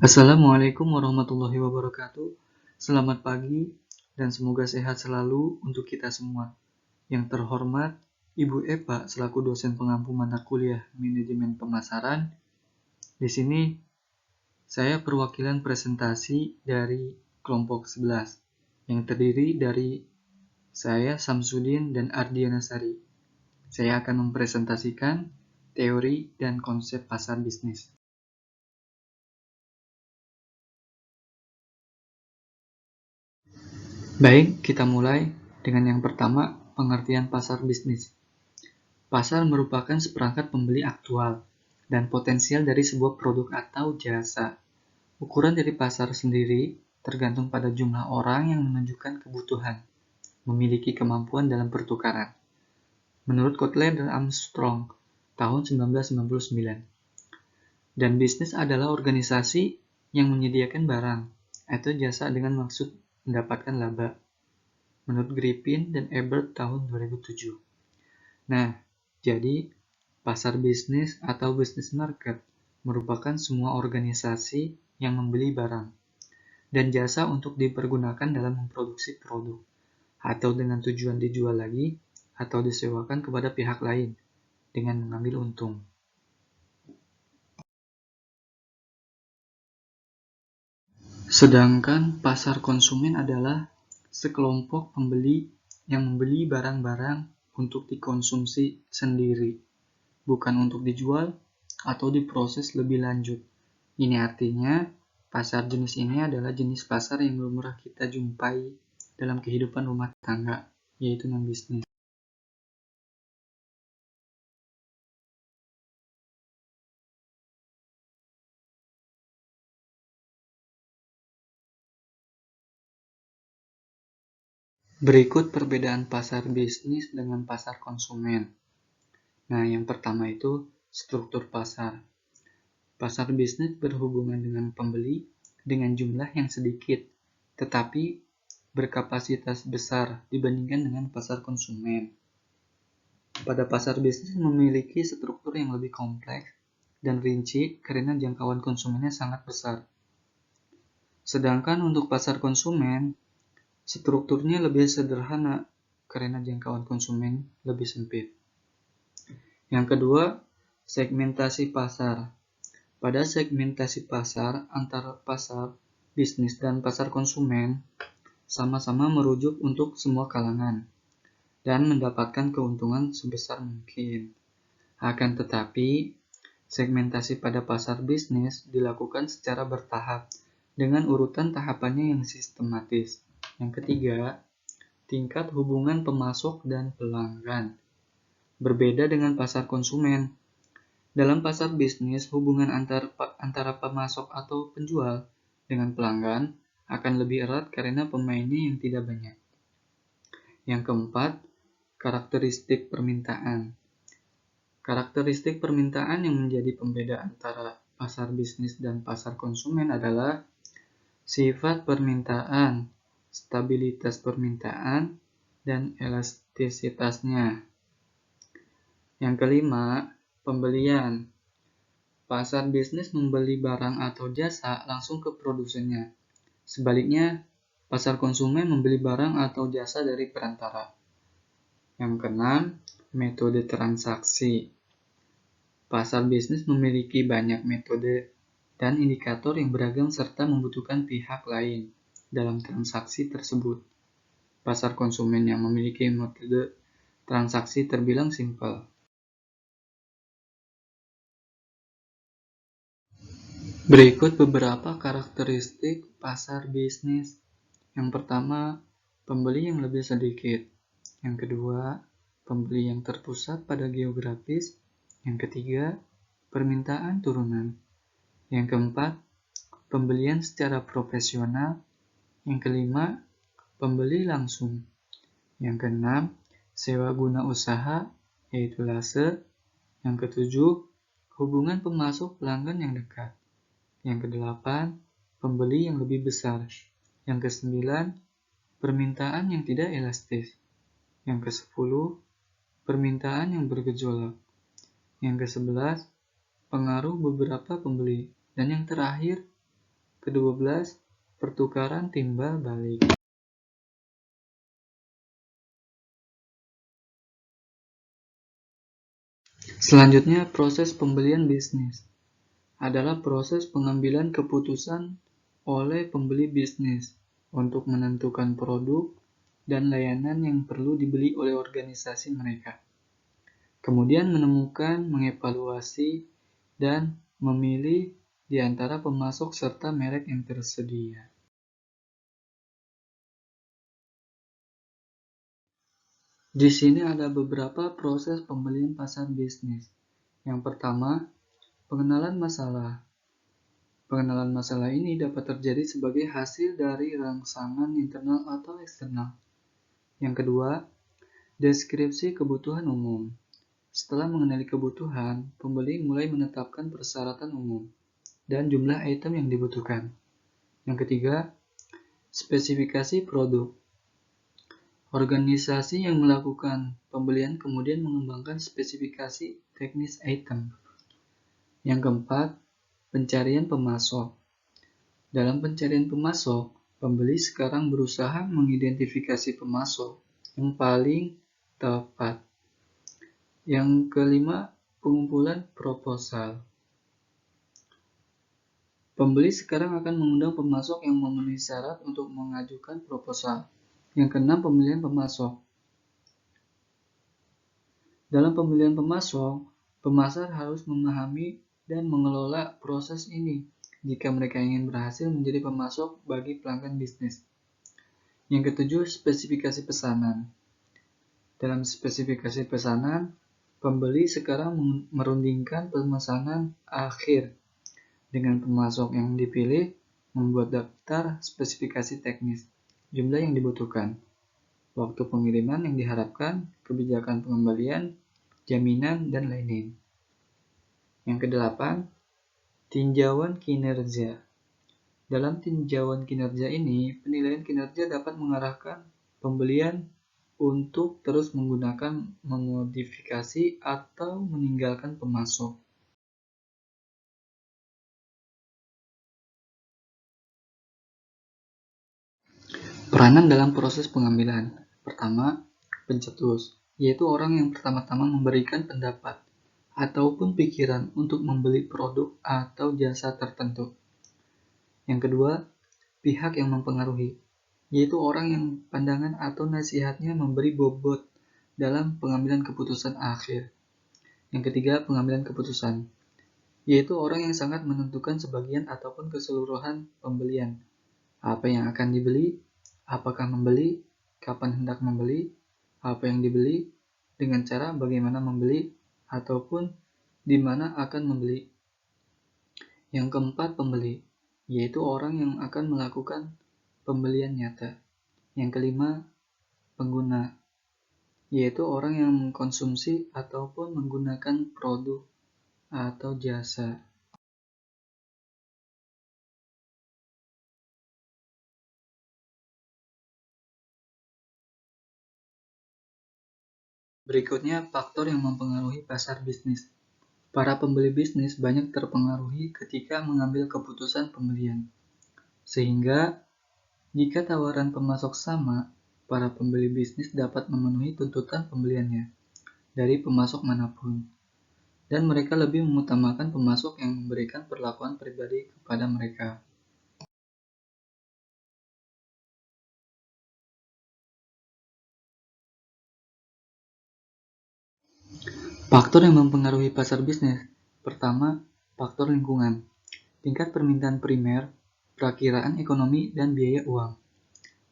Assalamualaikum warahmatullahi wabarakatuh. Selamat pagi dan semoga sehat selalu untuk kita semua. Yang terhormat, Ibu Eva selaku dosen pengampu mata kuliah Manajemen Pemasaran. Di sini saya perwakilan presentasi dari kelompok 11 yang terdiri dari saya Samsudin dan Ardiana Sari. Saya akan mempresentasikan teori dan konsep pasar bisnis. Baik, kita mulai dengan yang pertama, pengertian pasar bisnis. Pasar merupakan seperangkat pembeli aktual dan potensial dari sebuah produk atau jasa. Ukuran dari pasar sendiri tergantung pada jumlah orang yang menunjukkan kebutuhan, memiliki kemampuan dalam pertukaran. Menurut Kotler dan Armstrong, tahun 1999. Dan bisnis adalah organisasi yang menyediakan barang atau jasa dengan maksud mendapatkan laba. Menurut Griffin dan Ebert tahun 2007. Nah, jadi pasar bisnis atau business market merupakan semua organisasi yang membeli barang dan jasa untuk dipergunakan dalam memproduksi produk atau dengan tujuan dijual lagi atau disewakan kepada pihak lain dengan mengambil untung. Sedangkan pasar konsumen adalah sekelompok pembeli yang membeli barang-barang untuk dikonsumsi sendiri, bukan untuk dijual atau diproses lebih lanjut. Ini artinya, pasar jenis ini adalah jenis pasar yang belum pernah kita jumpai dalam kehidupan rumah tangga, yaitu non-bisnis. Berikut perbedaan pasar bisnis dengan pasar konsumen. Nah, yang pertama itu struktur pasar. Pasar bisnis berhubungan dengan pembeli dengan jumlah yang sedikit, tetapi berkapasitas besar dibandingkan dengan pasar konsumen. Pada pasar bisnis memiliki struktur yang lebih kompleks dan rinci karena jangkauan konsumennya sangat besar. Sedangkan untuk pasar konsumen, strukturnya lebih sederhana karena jangkauan konsumen lebih sempit. Yang kedua, segmentasi pasar. Pada segmentasi pasar antara pasar bisnis dan pasar konsumen sama-sama merujuk untuk semua kalangan dan mendapatkan keuntungan sebesar mungkin. Akan tetapi, segmentasi pada pasar bisnis dilakukan secara bertahap dengan urutan tahapannya yang sistematis. Yang ketiga, tingkat hubungan pemasok dan pelanggan. Berbeda dengan pasar konsumen. Dalam pasar bisnis, hubungan antara pemasok atau penjual dengan pelanggan akan lebih erat karena pemainnya yang tidak banyak. Yang keempat, karakteristik permintaan. Karakteristik permintaan yang menjadi pembeda antara pasar bisnis dan pasar konsumen adalah sifat permintaan, stabilitas permintaan, dan elastisitasnya. Yang kelima, pembelian. Pasar bisnis membeli barang atau jasa langsung ke produsennya. Sebaliknya, pasar konsumen membeli barang atau jasa dari perantara. Yang keenam, metode transaksi. Pasar bisnis memiliki banyak metode dan indikator yang beragam serta membutuhkan pihak lain dalam transaksi tersebut. Pasar konsumen yang memiliki metode transaksi terbilang simpel. Berikut beberapa karakteristik pasar bisnis. Yang pertama, pembeli yang lebih sedikit. Yang kedua, pembeli yang terpusat pada geografis. Yang ketiga, permintaan turunan. Yang keempat, pembelian secara profesional. Yang kelima, pembeli langsung. Yang keenam, sewa guna usaha, yaitu lase. Yang ketujuh, hubungan pemasok pelanggan yang dekat. Yang kedelapan, pembeli yang lebih besar. Yang kesembilan, permintaan yang tidak elastis. Yang kesepuluh, permintaan yang bergejolak. Yang kesebelas, pengaruh beberapa pembeli. Dan yang terakhir, ke-12, pertukaran timbal balik. Selanjutnya, proses pembelian bisnis adalah proses pengambilan keputusan oleh pembeli bisnis untuk menentukan produk dan layanan yang perlu dibeli oleh organisasi mereka. Kemudian menemukan, mengevaluasi, dan memilih di antara pemasok serta merek yang tersedia. Di sini ada beberapa proses pembelian pasar bisnis. Yang pertama, pengenalan masalah. Pengenalan masalah ini dapat terjadi sebagai hasil dari rangsangan internal atau eksternal. Yang kedua, deskripsi kebutuhan umum. Setelah mengenali kebutuhan, pembeli mulai menetapkan persyaratan umum dan jumlah item yang dibutuhkan. Yang ketiga, spesifikasi produk. Organisasi yang melakukan pembelian kemudian mengembangkan spesifikasi teknis item. Yang keempat, pencarian pemasok. Dalam pencarian pemasok, pembeli sekarang berusaha mengidentifikasi pemasok yang paling tepat. Yang kelima, pengumpulan proposal. Pembeli sekarang akan mengundang pemasok yang memenuhi syarat untuk mengajukan proposal. Yang keenam, pemilihan pemasok. Dalam pemilihan pemasok, pemasar harus memahami dan mengelola proses ini jika mereka ingin berhasil menjadi pemasok bagi pelanggan bisnis. Yang ketujuh, spesifikasi pesanan. Dalam spesifikasi pesanan, pembeli sekarang merundingkan pemesanan akhir dengan pemasok yang dipilih, membuat daftar spesifikasi teknis, jumlah yang dibutuhkan, waktu pengiriman yang diharapkan, kebijakan pengembalian, jaminan, dan lain-lain. Yang kedelapan, tinjauan kinerja. Dalam tinjauan kinerja ini, penilaian kinerja dapat mengarahkan pembelian untuk terus menggunakan, memodifikasi, atau meninggalkan pemasok. Peranan dalam proses pengambilan. Pertama, pencetus, yaitu orang yang pertama-tama memberikan pendapat ataupun pikiran untuk membeli produk atau jasa tertentu. Yang kedua, pihak yang mempengaruhi, yaitu orang yang pandangan atau nasihatnya memberi bobot dalam pengambilan keputusan akhir. Yang ketiga, pengambilan keputusan, yaitu orang yang sangat menentukan sebagian ataupun keseluruhan pembelian. Apa yang akan dibeli, apakah membeli, kapan hendak membeli, apa yang dibeli, dengan cara bagaimana membeli, ataupun di mana akan membeli. Yang keempat, pembeli, yaitu orang yang akan melakukan pembelian nyata. Yang kelima, pengguna, yaitu orang yang mengkonsumsi ataupun menggunakan produk atau jasa. Berikutnya, faktor yang mempengaruhi pasar bisnis. Para pembeli bisnis banyak terpengaruhi ketika mengambil keputusan pembelian. Sehingga, jika tawaran pemasok sama, para pembeli bisnis dapat memenuhi tuntutan pembeliannya dari pemasok manapun. Dan mereka lebih mengutamakan pemasok yang memberikan perlakuan pribadi kepada mereka. Faktor yang mempengaruhi pasar bisnis. Pertama, faktor lingkungan. Tingkat permintaan primer, perakiraan ekonomi, dan biaya uang.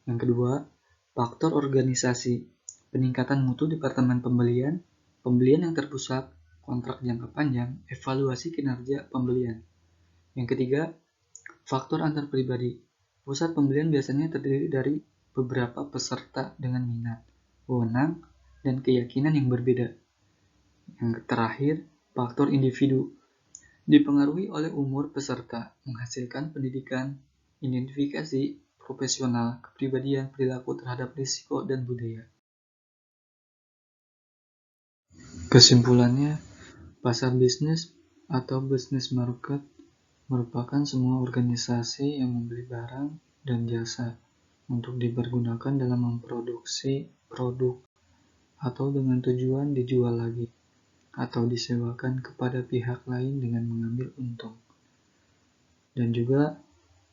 Yang kedua, faktor organisasi. Peningkatan mutu departemen pembelian, pembelian yang terpusat, kontrak jangka panjang, evaluasi kinerja pembelian. Yang ketiga, faktor antar pribadi. Pusat pembelian biasanya terdiri dari beberapa peserta dengan minat, wewenang, dan keyakinan yang berbeda. Yang terakhir, faktor individu. Dipengaruhi oleh umur peserta, menghasilkan pendidikan, identifikasi profesional, kepribadian, perilaku terhadap risiko, dan budaya. Kesimpulannya, pasar bisnis atau business market merupakan semua organisasi yang membeli barang dan jasa untuk dipergunakan dalam memproduksi produk atau dengan tujuan dijual lagi atau disewakan kepada pihak lain dengan mengambil untung. Dan juga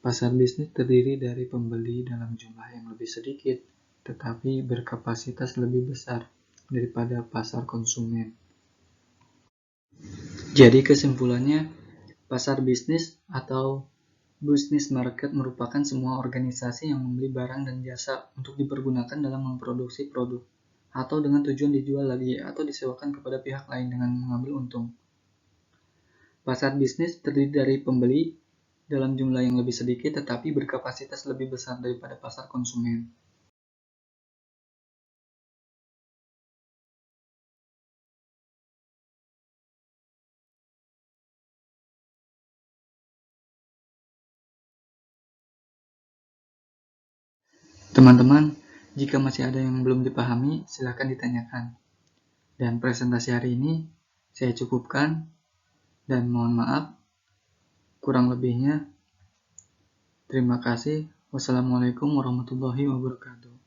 pasar bisnis terdiri dari pembeli dalam jumlah yang lebih sedikit tetapi berkapasitas lebih besar daripada pasar konsumen. Jadi kesimpulannya, pasar bisnis atau business market merupakan semua organisasi yang membeli barang dan jasa untuk dipergunakan dalam memproduksi produk atau dengan tujuan dijual lagi atau disewakan kepada pihak lain dengan mengambil untung. Pasar bisnis terdiri dari pembeli dalam jumlah yang lebih sedikit tetapi berkapasitas lebih besar daripada pasar konsumen. Teman-teman, jika masih ada yang belum dipahami, silakan ditanyakan. Dan presentasi hari ini saya cukupkan dan mohon maaf kurang lebihnya. Terima kasih. Wassalamualaikum warahmatullahi wabarakatuh.